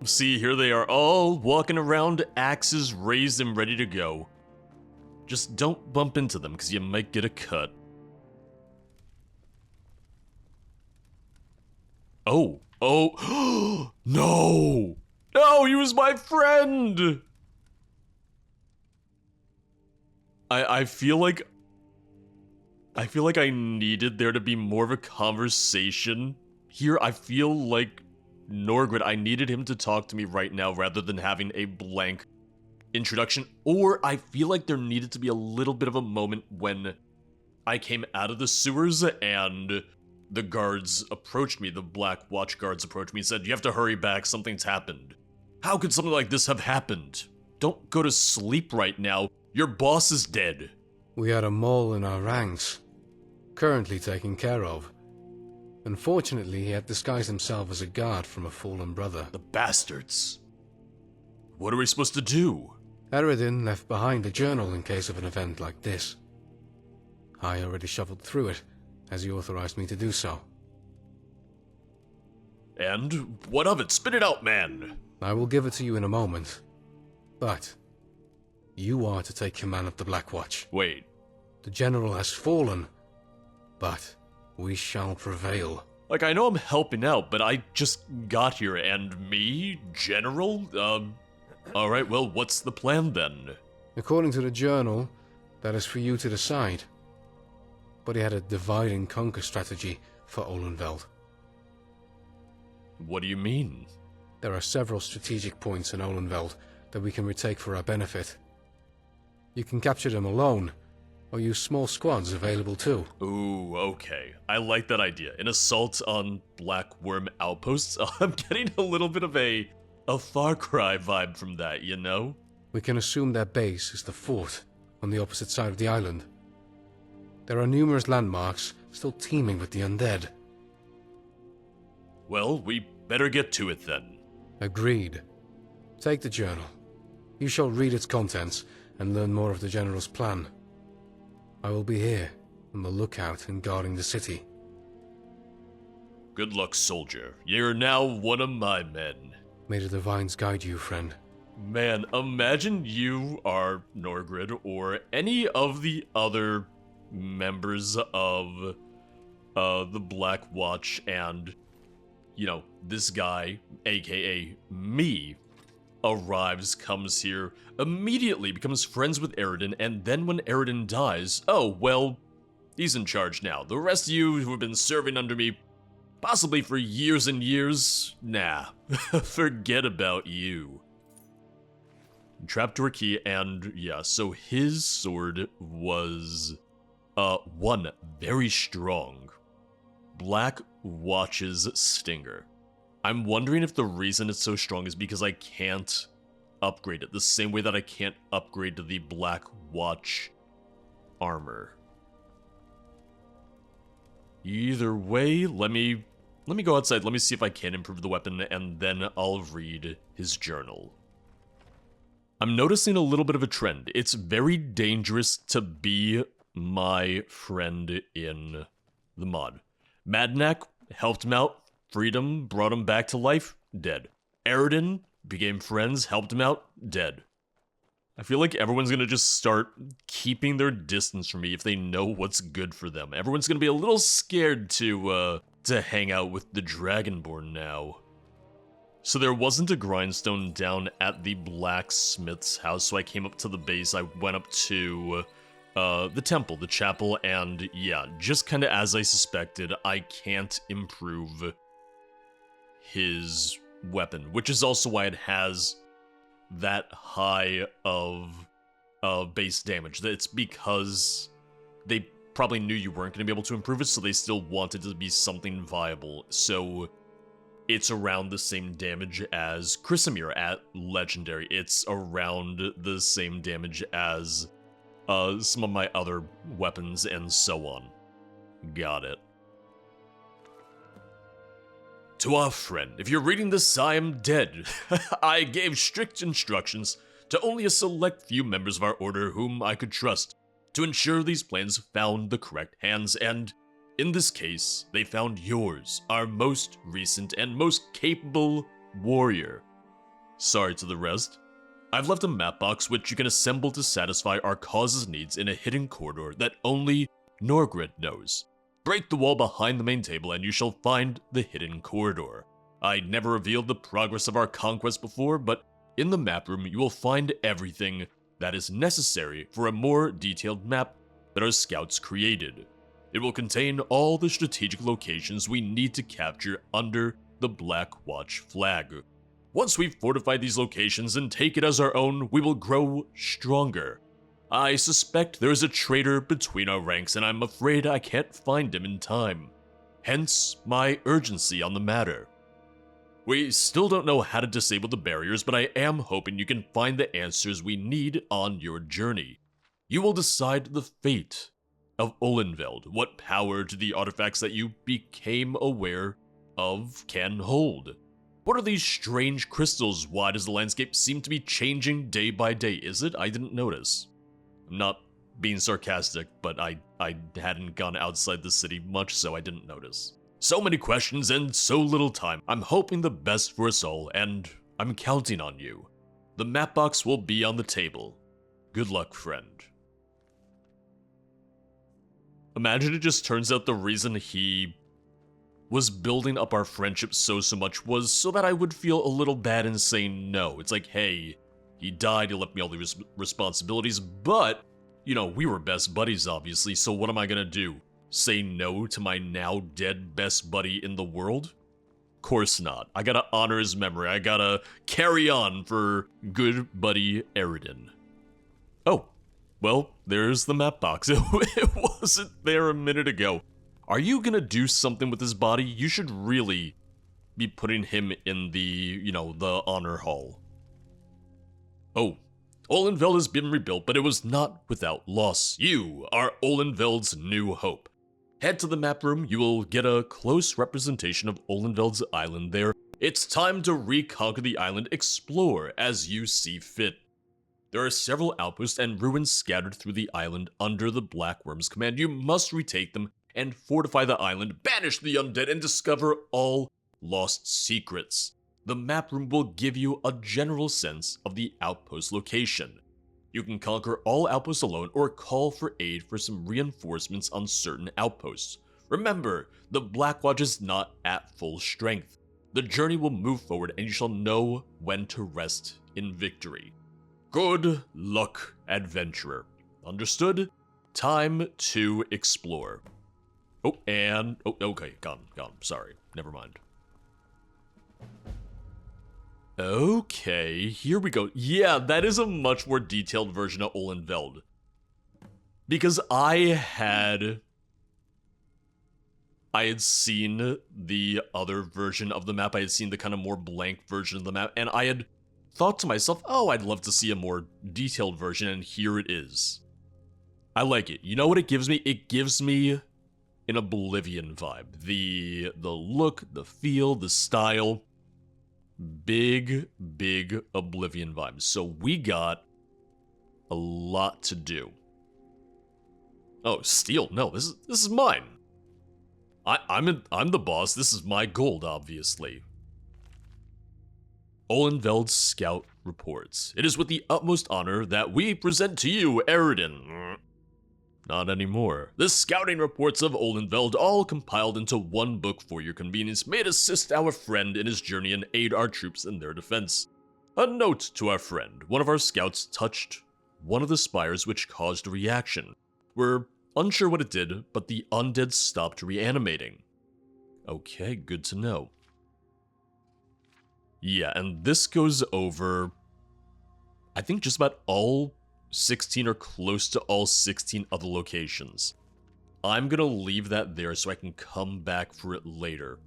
See, here they are all walking around, axes raised and ready to go. Just don't bump into them, because you might get a cut. Oh, no! No, he was my friend! I feel like I needed there to be more of a conversation. Here, I feel like Norgrid, I needed him to talk to me right now rather than having a blank introduction. Or I feel like there needed to be a little bit of a moment when I came out of the sewers and the guards approached me, the Black Watch guards approached me and said, "You have to hurry back, something's happened." How could something like this have happened? Don't go to sleep right now. Your boss is dead. We had a mole in our ranks, currently taken care of. Unfortunately, he had disguised himself as a guard from a fallen brother. The bastards. What are we supposed to do? Eredin left behind a journal in case of an event like this. I already shuffled through it, as he authorized me to do so. And what of it? Spit it out, man! I will give it to you in a moment. But you are to take command of the Black Watch. Wait. The general has fallen, but we shall prevail. Like, I know I'm helping out, but I just got here, and me? General? Alright, well, what's the plan then? According to the journal, that is for you to decide. But he had a divide and conquer strategy for Olenveld. What do you mean? There are several strategic points in Olenveld that we can retake for our benefit. You can capture them alone, or use small squads available too. Ooh, okay. I like that idea. An assault on Black Worm outposts? I'm getting a little bit of a Far Cry vibe from that, you know? We can assume their base is the fort on the opposite side of the island. There are numerous landmarks still teeming with the undead. Well, we better get to it then. Agreed. Take the journal. You shall read its contents and learn more of the general's plan. I will be here, on the lookout and guarding the city. Good luck, soldier. You're now one of my men. May the divines guide you, friend. Man, imagine you are Norgrid or any of the other members of the Black Watch and, you know, this guy, aka me, arrives, comes here, immediately becomes friends with Eredin, and then when Eredin dies, oh, well, he's in charge now. The rest of you who have been serving under me, possibly for years and years, nah, forget about you. Trapdoor key, and yeah, so his sword was, one, very strong. Black Watch's Stinger. I'm wondering if the reason it's so strong is because I can't upgrade it, the same way that I can't upgrade to the Black Watch armor. Either way, let me go outside, let me see if I can improve the weapon, and then I'll read his journal. I'm noticing a little bit of a trend. It's very dangerous to be my friend in the mod. Madnak helped him out, freed him, brought him back to life, dead. Eredin became friends, helped him out, dead. I feel like everyone's gonna just start keeping their distance from me if they know what's good for them. Everyone's gonna be a little scared to hang out with the Dragonborn now. So there wasn't a grindstone down at the blacksmith's house, so I came up to the base. I went up to the temple, the chapel, and yeah, just kind of as I suspected, I can't improve his weapon, which is also why it has that high of base damage. It's because they probably knew you weren't going to be able to improve it, so they still wanted it to be something viable. So it's around the same damage as Chrysamir at Legendary. It's around the same damage as some of my other weapons and so on. Got it. To our friend, if you're reading this, I am dead. I gave strict instructions to only a select few members of our order whom I could trust to ensure these plans found the correct hands, and in this case, they found yours, our most recent and most capable warrior. Sorry to the rest. I've left a map box which you can assemble to satisfy our cause's needs in a hidden corridor that only Norgrid knows. Break the wall behind the main table and you shall find the hidden corridor. I never revealed the progress of our conquest before, but in the map room you will find everything that is necessary for a more detailed map that our scouts created. It will contain all the strategic locations we need to capture under the Black Watch flag. Once we've fortified these locations and take it as our own, we will grow stronger. I suspect there is a traitor between our ranks and I'm afraid I can't find him in time. Hence my urgency on the matter. We still don't know how to disable the barriers, but I am hoping you can find the answers we need on your journey. You will decide the fate of Olenveld. What power do the artifacts that you became aware of can hold? What are these strange crystals? Why does the landscape seem to be changing day by day? Is it? I didn't notice. I'm not being sarcastic, but I hadn't gone outside the city much, so I didn't notice. So many questions and so little time. I'm hoping the best for us all, and I'm counting on you. The map box will be on the table. Good luck, friend. Imagine it just turns out the reason he was building up our friendship so much was so that I would feel a little bad in saying no. It's like, hey, he died, he left me all the responsibilities, but, you know, we were best buddies, obviously, so what am I gonna do? Say no to my now dead best buddy in the world? Course not. I gotta honor his memory. I gotta carry on for good buddy Eridan. Oh, well, there's the map box. It wasn't there a minute ago. Are you gonna do something with his body? You should really be putting him in the, the honor hall. Oh, Olenveld has been rebuilt, but it was not without loss. You are Olenveld's new hope. Head to the map room, you will get a close representation of Olenveld's island there. It's time to reconquer the island, explore as you see fit. There are several outposts and ruins scattered through the island under the Black Worm's command. You must retake them and fortify the island, banish the undead, and discover all lost secrets. The map room will give you a general sense of the outpost location. You can conquer all outposts alone or call for aid for some reinforcements on certain outposts. Remember, the Black Watch is not at full strength. The journey will move forward and you shall know when to rest in victory. Good luck, adventurer. Understood? Time to explore. Okay, gone, sorry, never mind. Okay, here we go. Yeah, that is a much more detailed version of Olenveld. Because I had seen the other version of the map. I had seen the kind of more blank version of the map, and I had thought to myself, oh, I'd love to see a more detailed version, and here it is. I like it. You know what it gives me? It gives me an Oblivion vibe. The look, the feel, the style. Big Oblivion vibes. So we got a lot to do. Oh, steel. No, this is mine. I'm the boss. This is my gold, obviously. Olenveld's scout reports. It is with the utmost honor that we present to you Eridan. Not anymore. The scouting reports of Olenveld, all compiled into one book for your convenience, may assist our friend in his journey and aid our troops in their defense. A note to our friend. One of our scouts touched one of the spires which caused a reaction. We're unsure what it did, but the undead stopped reanimating. Okay, good to know. Yeah, and this goes over, I think, just about all 16 or close to all 16 other locations. I'm gonna leave that there so I can come back for it later.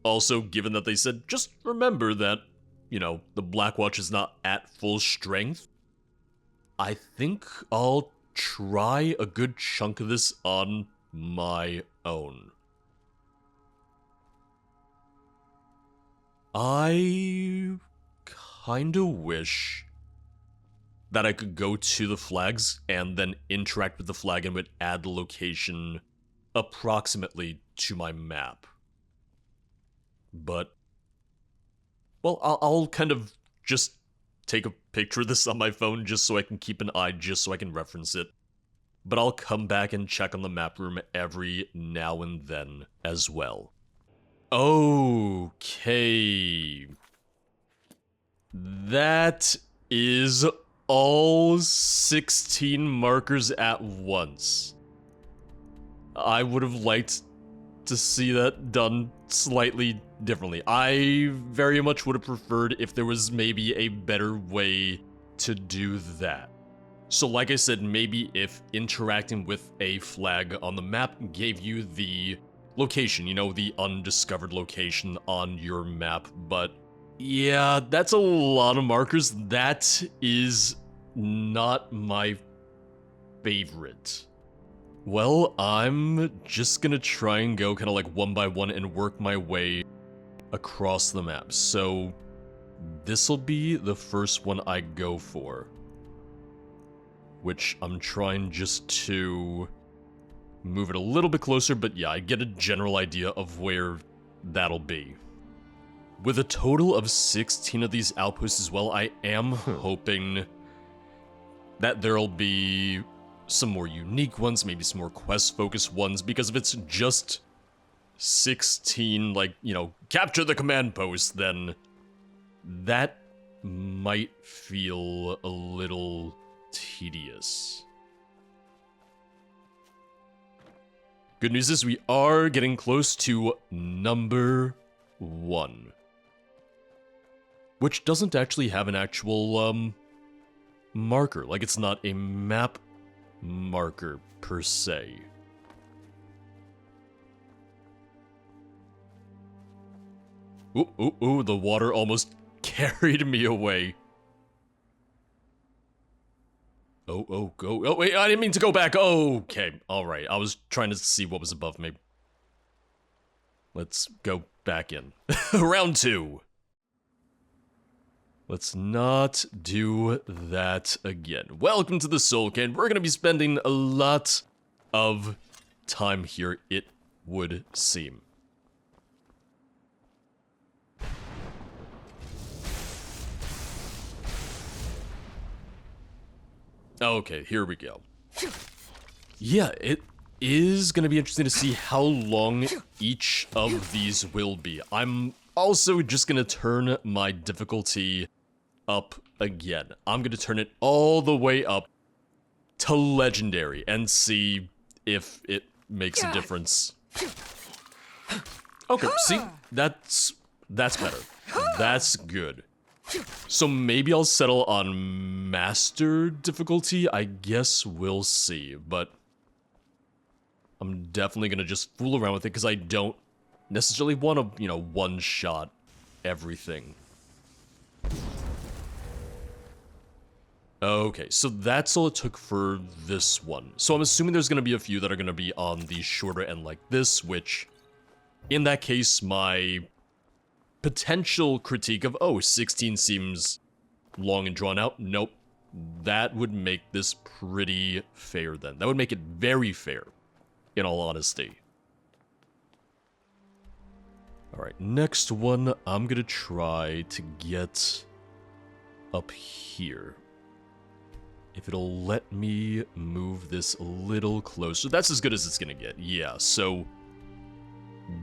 Also, given that they said, just remember that, the Black Watch is not at full strength, I think I'll try a good chunk of this on my own. I kinda wish that I could go to the flags and then interact with the flag and would add the location approximately to my map. But Well, I'll kind of just take a picture of this on my phone just so I can keep an eye, just so I can reference it. But I'll come back and check on the map room every now and then as well. Okay. That is all 16 markers at once. I would have liked to see that done slightly differently. I very much would have preferred if there was maybe a better way to do that. So like I said, maybe if interacting with a flag on the map gave you the location, you know, the undiscovered location on your map, but yeah, that's a lot of markers. That is not my favorite. Well, I'm just gonna try and go kind of like one by one and work my way across the map. So this'll be the first one I go for, which I'm trying just to move it a little bit closer, but yeah, I get a general idea of where that'll be. With a total of 16 of these outposts as well, I am hoping that there'll be some more unique ones, maybe some more quest-focused ones, because if it's just 16, like, you know, capture the command post, then that might feel a little tedious. Good news is we are getting close to number 1. Which doesn't actually have an actual, marker. Like, it's not a map marker, per se. Ooh, the water almost carried me away. Oh, go. Oh, wait, I didn't mean to go back. Okay, alright. I was trying to see what was above me. Let's go back in. Round 2. Let's not do that again. Welcome to the Soul Can. We're gonna be spending a lot of time here, it would seem. Okay, here we go. Yeah, it is gonna be interesting to see how long each of these will be. I'm also just gonna turn my difficulty up again. I'm gonna turn it all the way up to legendary and see if it makes a difference. Okay, see, that's better. That's good. So maybe I'll settle on master difficulty. I guess we'll see, but I'm definitely gonna just fool around with it because I don't necessarily want to, you know, one-shot everything. Okay, so that's all it took for this one. So I'm assuming there's gonna be a few that are gonna be on the shorter end like this, which, in that case, my potential critique of, oh, 16 seems long and drawn out. Nope. That would make this pretty fair then. That would make it very fair, in all honesty. Alright, next one, I'm gonna try to get up here. If it'll let me move this a little closer. That's as good as it's gonna get. Yeah, so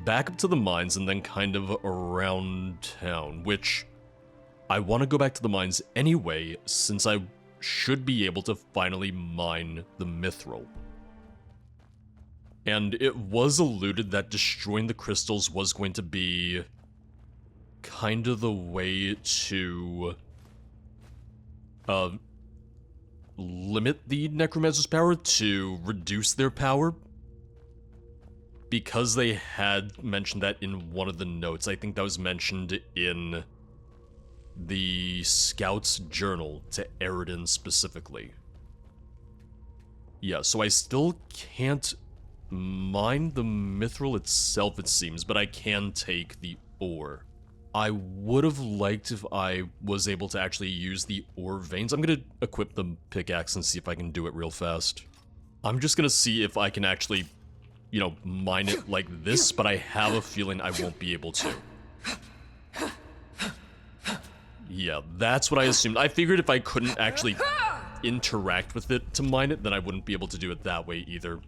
back up to the mines and then kind of around town, which I want to go back to the mines anyway, since I should be able to finally mine the mithril. And it was alluded that destroying the crystals was going to be kind of the way to limit the necromancer's power, to reduce their power. Because they had mentioned that in one of the notes. I think that was mentioned in the Scout's journal to Eridan specifically. Yeah, so I still can't mine the mithril itself, it seems, but I can take the ore. I would have liked if I was able to actually use the ore veins. I'm gonna equip the pickaxe and see if I can do it real fast. I'm just gonna see if I can actually, you know, mine it like this, but I have a feeling I won't be able to. Yeah, that's what I assumed. I figured if I couldn't actually interact with it to mine it, then I wouldn't be able to do it that way either.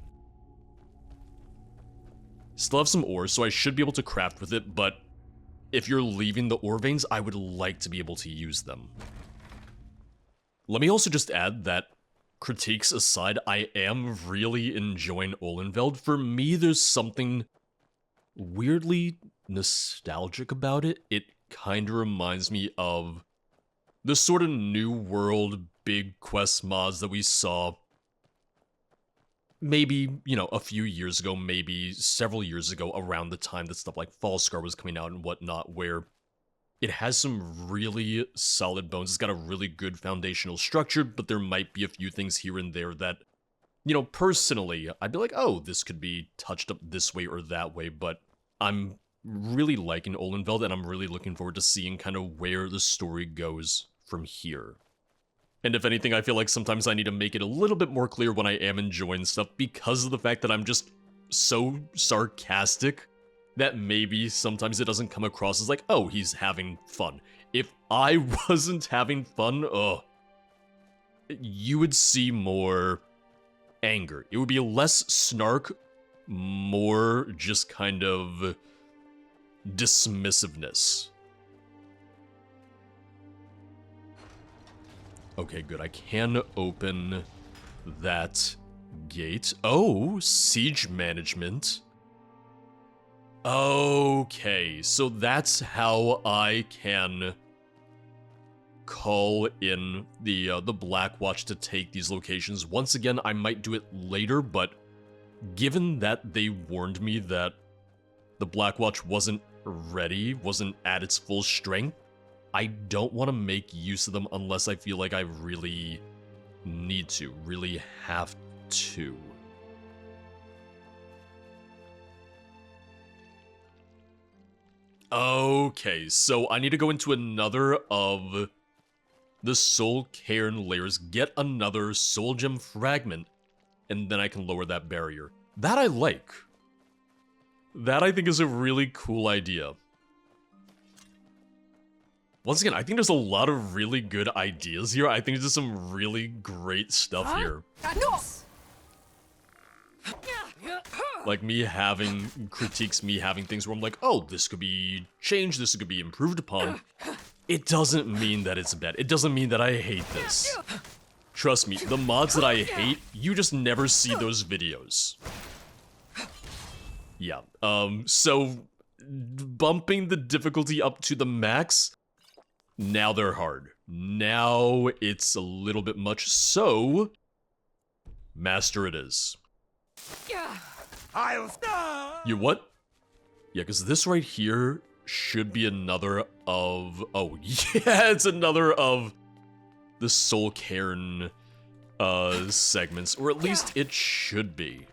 Still have some ore, so I should be able to craft with it, but if you're leaving the ore veins, I would like to be able to use them. Let me also just add that, critiques aside, I am really enjoying Olenveld. For me, there's something weirdly nostalgic about it. It kind of reminds me of the sort of new world big quest mods that we saw maybe, you know, a few years ago, maybe several years ago, around the time that stuff like Fallscar was coming out and whatnot, where it has some really solid bones. It's got a really good foundational structure, but there might be a few things here and there that, you know, personally, I'd be like, oh, this could be touched up this way or that way, but I'm really liking Olenveld, and I'm really looking forward to seeing kind of where the story goes from here. And if anything, I feel like sometimes I need to make it a little bit more clear when I am enjoying stuff because of the fact that I'm just so sarcastic that maybe sometimes it doesn't come across as like, oh, he's having fun. If I wasn't having fun, you would see more anger. It would be less snark, more just kind of dismissiveness. Okay, good. I can open that gate. Oh, siege management. Okay, so that's how I can call in the Blackwatch to take these locations. Once again, I might do it later, but given that they warned me that the Blackwatch wasn't ready, wasn't at its full strength, I don't want to make use of them unless I feel like I really need to, really have to. Okay, so I need to go into another of the Soul Cairn layers, get another Soul Gem fragment, and then I can lower that barrier. That I like. That I think is a really cool idea. Once again, I think there's a lot of really good ideas here. I think there's some really great stuff here. Like me having critiques, me having things where I'm like, oh, this could be changed, this could be improved upon. It doesn't mean that it's bad. It doesn't mean that I hate this. Trust me, the mods that I hate, you just never see those videos. Yeah, so bumping the difficulty up to the max, now they're hard. Now it's a little bit much, so master it is. You what? Yeah, because this right here should be another of... Oh, yeah, it's another of the Soul Cairn segments, or at least it should be.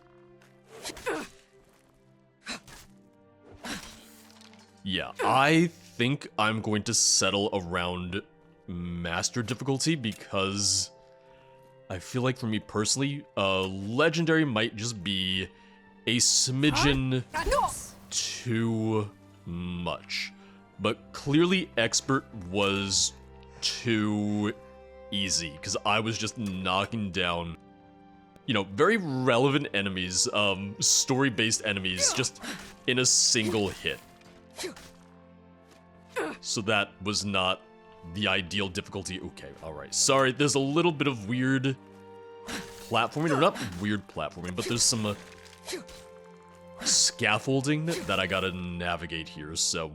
Yeah, I think I'm going to settle around master difficulty because I feel like for me personally, legendary might just be a smidgen too much. But clearly expert was too easy because I was just knocking down, you know, very relevant enemies, story-based enemies just in a single hit. So that was not the ideal difficulty. Okay, alright. Sorry, there's a little bit of weird platforming, or not weird platforming, but there's some scaffolding that I gotta navigate here, so...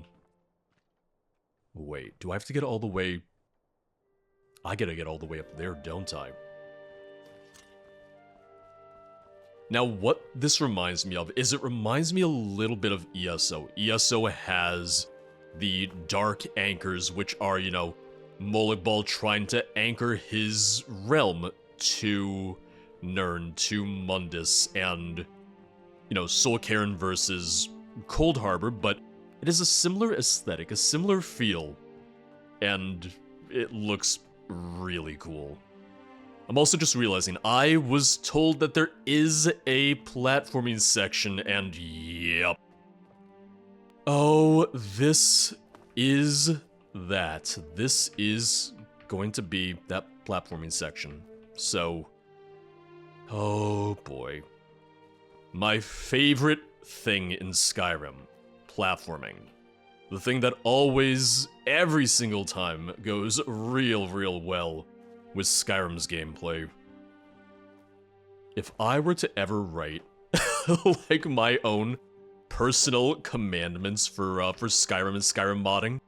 Wait, do I have to get all the way... I gotta get all the way up there, don't I? Now, what this reminds me of is it reminds me a little bit of ESO. ESO has the dark anchors, which are, you know, Molag Bal trying to anchor his realm to Nirn, to Mundus, and, you know, Soul Cairn versus Cold Harbor, but it is a similar aesthetic, a similar feel, and it looks really cool. I'm also just realizing, I was told that there is a platforming section, and yep. Oh, this is that, this is going to be that platforming section. So, oh boy. My favorite thing in Skyrim, platforming. The thing that always, every single time, goes real well with Skyrim's gameplay. If I were to ever write, like, my own personal commandments for Skyrim and Skyrim modding,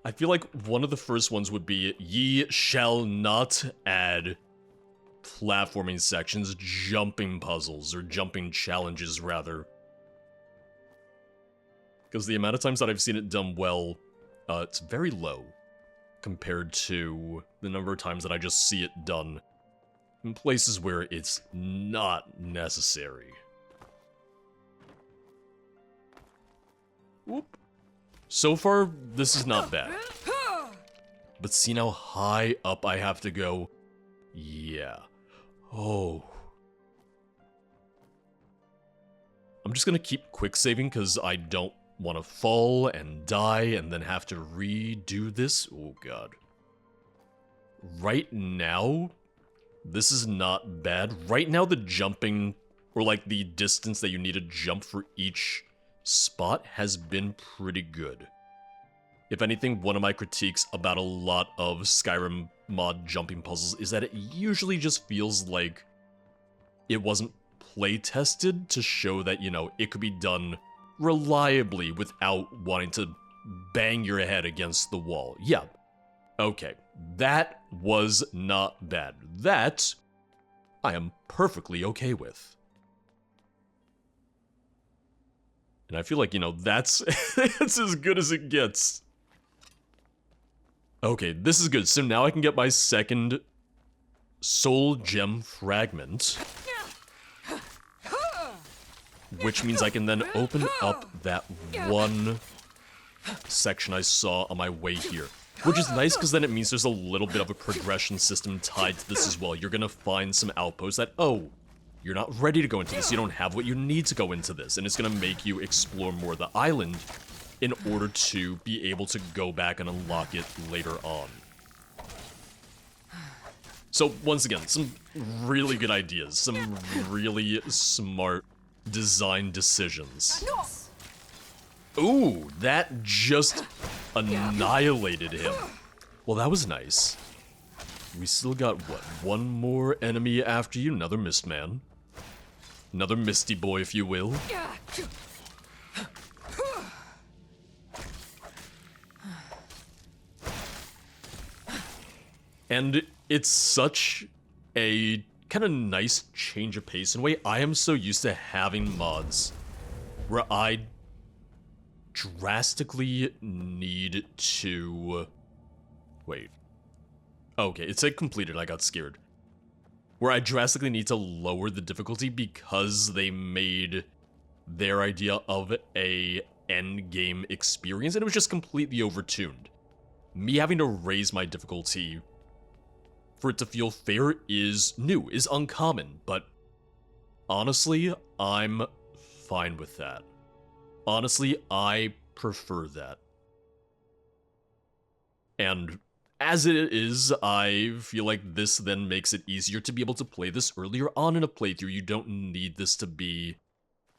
I feel like one of the first ones would be, ye shall not add platforming sections, jumping puzzles, or jumping challenges, rather. Because the amount of times that I've seen it done well, it's very low compared to the number of times that I just see it done in places where it's not necessary. Whoop. So far, this is not bad. But see how high up I have to go? Yeah. Oh. I'm just gonna keep quick saving because I don't want to fall and die and then have to redo this. Oh god. Right now, this is not bad. Right now, the jumping, or like the distance that you need to jump for each spot has been pretty good. If anything, one of my critiques about a lot of Skyrim mod jumping puzzles is that it usually just feels like it wasn't play tested to show that, you know, it could be done reliably without wanting to bang your head against the wall. Yeah. Okay. That was not bad. That I am perfectly okay with. And I feel like, you know, that's as good as it gets. Okay, this is good. So now I can get my second soul gem fragment. Which means I can then open up that one section I saw on my way here. Which is nice because then it means there's a little bit of a progression system tied to this as well. You're gonna find some outposts that, oh, you're not ready to go into this, you don't have what you need to go into this, and it's gonna make you explore more of the island in order to be able to go back and unlock it later on. So, once again, some really good ideas, some really smart design decisions. Ooh, that just annihilated him. Well, that was nice. We still got, what, one more enemy after you? Another Mistman. Another Misty Boy, if you will. And it's such a kind of nice change of pace in a way. I am so used to having mods where I drastically need to... Wait. Okay, it said completed, I got scared. Where I drastically need to lower the difficulty because they made their idea of a endgame experience, and it was just completely overtuned. Me having to raise my difficulty for it to feel fair is new, is uncommon, but honestly, I'm fine with that. Honestly, I prefer that. And as it is, I feel like this then makes it easier to be able to play this earlier on in a playthrough. You don't need this to be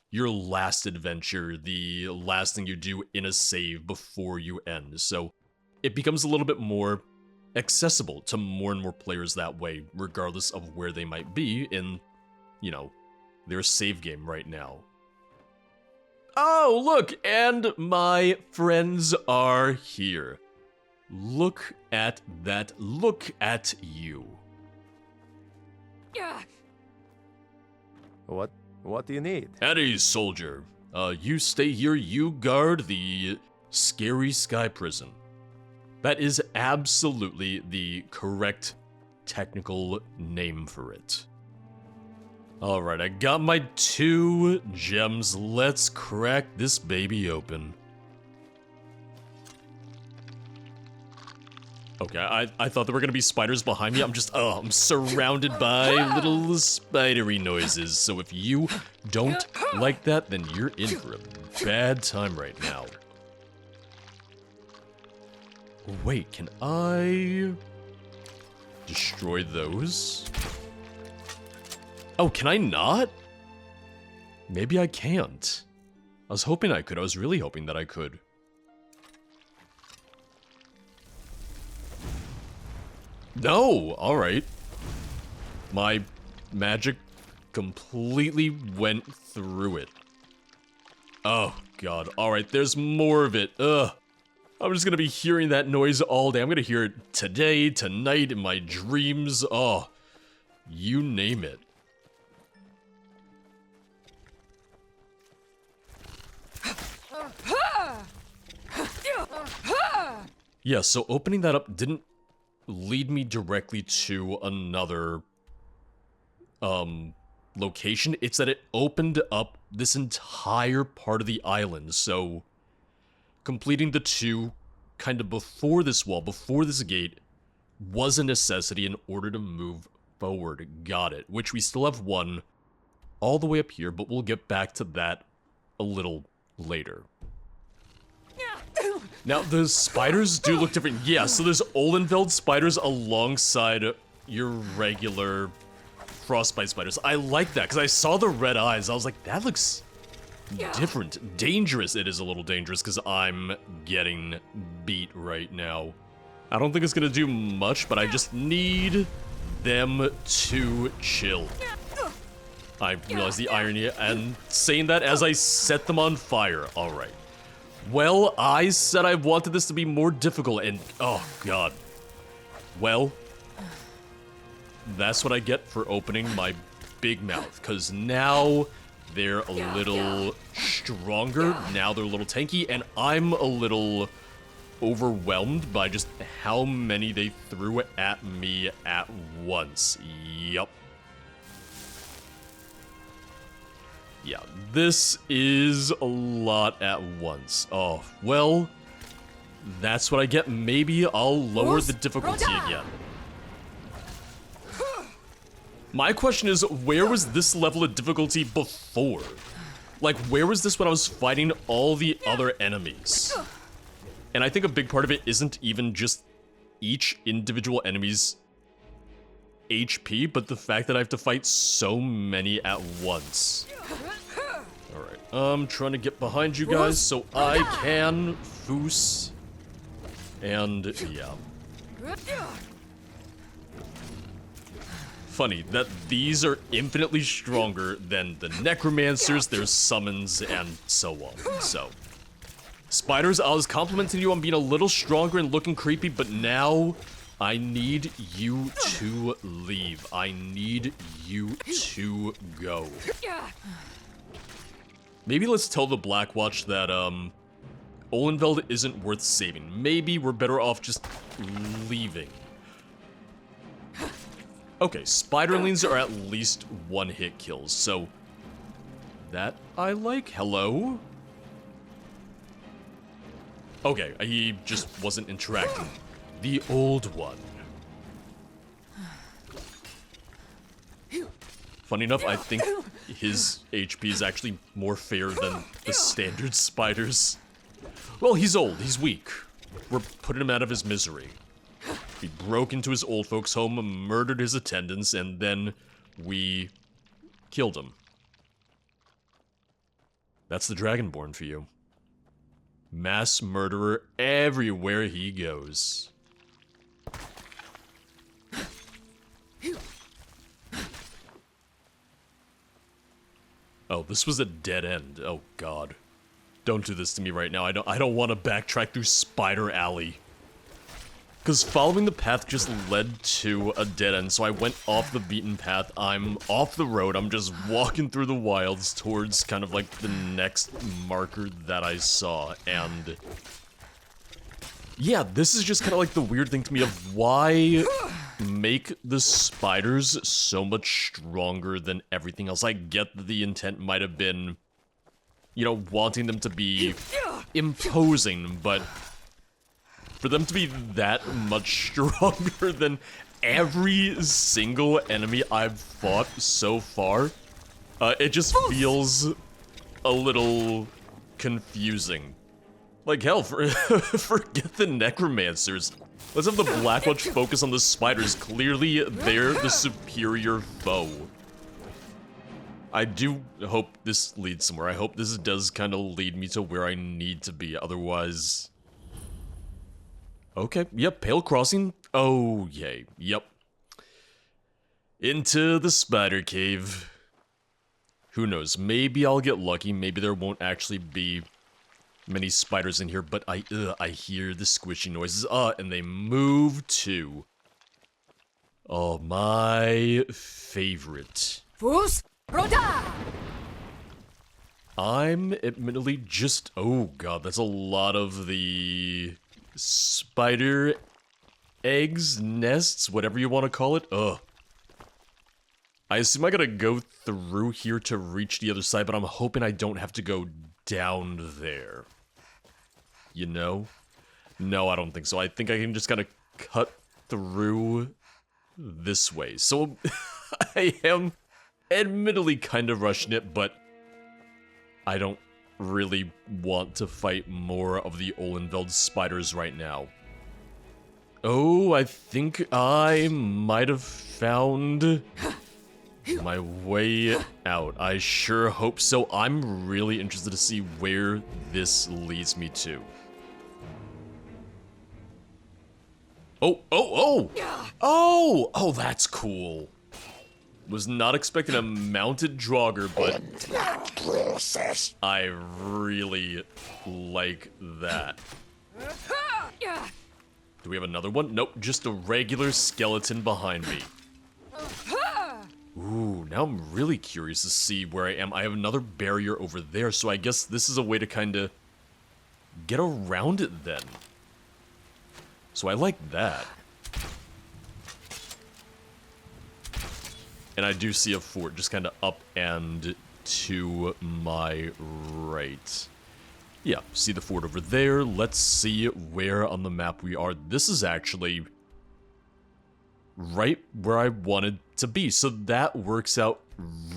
your last adventure, the last thing you do in a save before you end. So it becomes a little bit more accessible to more and more players that way, regardless of where they might be in, you know, their save game right now. Oh, look, and my friends are here. Look at that. Look at you. What do you need? At ease, soldier. You stay here, you guard the scary sky prison. That is absolutely the correct technical name for it. Alright, I got my 2 gems. Let's crack this baby open. Okay, I thought there were gonna be spiders behind me. I'm surrounded by little spidery noises. So if you don't like that, then you're in for a bad time right now. Wait, can I destroy those? Oh, can I not? Maybe I can't. I was hoping I could. I was really hoping that I could. No! Alright. My magic completely went through it. Oh, God. Alright, there's more of it. Ugh. I'm just gonna be hearing that noise all day. I'm gonna hear it today, tonight, in my dreams. Oh, you name it. Yeah, so opening that up didn't lead me directly to another location. It's that it opened up this entire part of the island. So completing the two kind of before this wall, before this gate, was a necessity in order to move forward. Got it. Which we still have one all the way up here, but we'll get back to that a little later. Now, the spiders do look different. Yeah, so there's Olenveld spiders alongside your regular frostbite spiders. I like that, because I saw the red eyes. I was like, that looks different. Dangerous. It is a little dangerous, because I'm getting beat right now. I don't think it's going to do much, but I just need them to chill. I realize the irony, and saying that as I set them on fire. Alright. Well, I said I wanted this to be more difficult, and oh god. Well, that's what I get for opening my big mouth, because now they're a little stronger, now they're a little tanky, and I'm a little overwhelmed by just how many they threw at me at once. Yup. Yeah, this is a lot at once. Oh, well, that's what I get. Maybe I'll lower the difficulty again. My question is, where was this level of difficulty before? Like, where was this when I was fighting all the other enemies? And I think a big part of it isn't even just each individual enemy's HP, but the fact that I have to fight so many at once. Alright, I'm trying to get behind you guys so I can foos. And, yeah. Funny that these are infinitely stronger than the necromancers, their summons, and so on. So, spiders, I was complimenting you on being a little stronger and looking creepy, but now I need you to leave. I need you to go. Maybe let's tell the Blackwatch that, Olenveld isn't worth saving. Maybe we're better off just leaving. Okay, spiderlings are at least one-hit kills, so that I like. Hello? Okay, he just wasn't interacting. The old one. Funny enough, I think his HP is actually more fair than the standard spiders. Well, he's old, he's weak. We're putting him out of his misery. We broke into his old folks' home, murdered his attendants, and then we killed him. That's the Dragonborn for you. Mass murderer everywhere he goes. Oh, this was a dead end. Oh god. Don't do this to me right now. I don't want to backtrack through Spider Alley. Because following the path just led to a dead end, so I went off the beaten path. I'm off the road. I'm just walking through the wilds towards kind of like the next marker that I saw. And yeah, this is just kind of like the weird thing to me of why make the spiders so much stronger than everything else. I get that the intent might have been, you know, wanting them to be imposing, but for them to be that much stronger than every single enemy I've fought so far, it just feels a little confusing. Like hell, forget the necromancers. Let's have the Blackwatch focus on the spiders. Clearly, they're the superior foe. I do hope this leads somewhere. I hope this does kind of lead me to where I need to be. Otherwise... Okay, yep, Pale Crossing. Oh, yay, yep. Into the spider cave. Who knows, maybe I'll get lucky. Maybe there won't actually be many spiders in here, but I hear the squishy noises. And they move too. Oh, my favorite. Fus Roda! I'm admittedly just... Oh god, that's a lot of the... spider... eggs, nests, whatever you want to call it. Ugh. I assume I gotta go through here to reach the other side, but I'm hoping I don't have to go down there. You know? No, I don't think so. I think I can just kind of cut through this way. So, I am admittedly kind of rushing it, but I don't really want to fight more of the Olenveld spiders right now. Oh, I think I might have found my way out. I sure hope so. I'm really interested to see where this leads me to. Oh, that's cool. Was not expecting a mounted jogger, but I really like that. Do we have another one? Nope, just a regular skeleton behind me. Ooh, now I'm really curious to see where I am. I have another barrier over there, so I guess this is a way to kind of get around it then. So I like that. And I do see a fort just kind of up and to my right. Yeah, see the fort over there. Let's see where on the map we are. This is actually right where I wanted to be, so that works out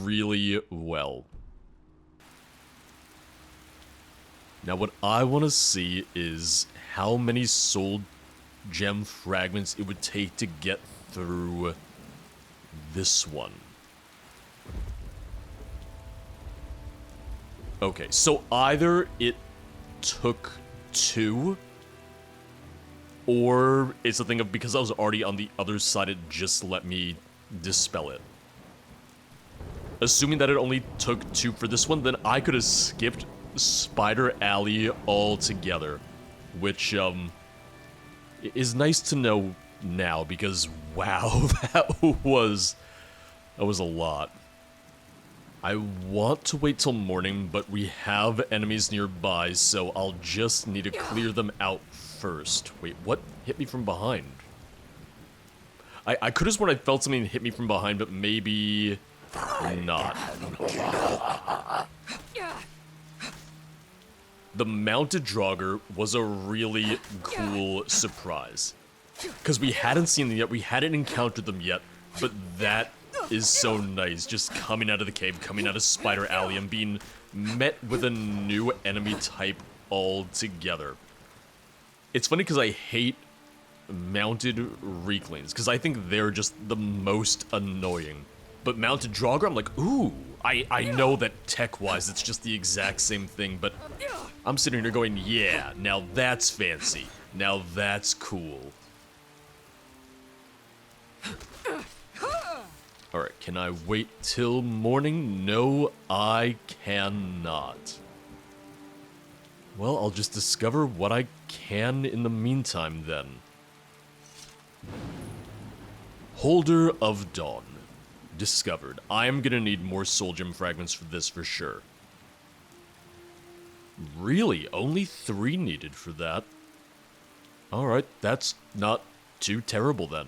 really well. Now what I want to see is how many soul gem fragments it would take to get through this one. Okay, so either it took 2, or it's a thing of because I was already on the other side, it just let me dispel it. Assuming that it only took 2 for this one, then I could have skipped Spider Alley altogether, which is nice to know now, because wow, that was a lot. I want to wait till morning, but we have enemies nearby, so I'll just need to clear them out first. Wait, what hit me from behind? I could have sworn I felt something hit me from behind, but maybe not. The mounted Draugr was a really cool surprise. Because we hadn't seen them yet, we hadn't encountered them yet, but that is so nice. Just coming out of the cave, coming out of Spider Alley, and being met with a new enemy type altogether. It's funny because I hate mounted Reeklings, because I think they're just the most annoying. But mounted Draugr, I'm like, ooh, I know that tech-wise it's just the exact same thing, but I'm sitting here going, yeah, now that's fancy. Now that's cool. Alright, can I wait till morning? No, I cannot. Well, I'll just discover what I can in the meantime then. Holder of Dawn. Discovered. I am gonna need more soul gem fragments for this for sure. Really? Only 3 needed for that? Alright, that's not too terrible then.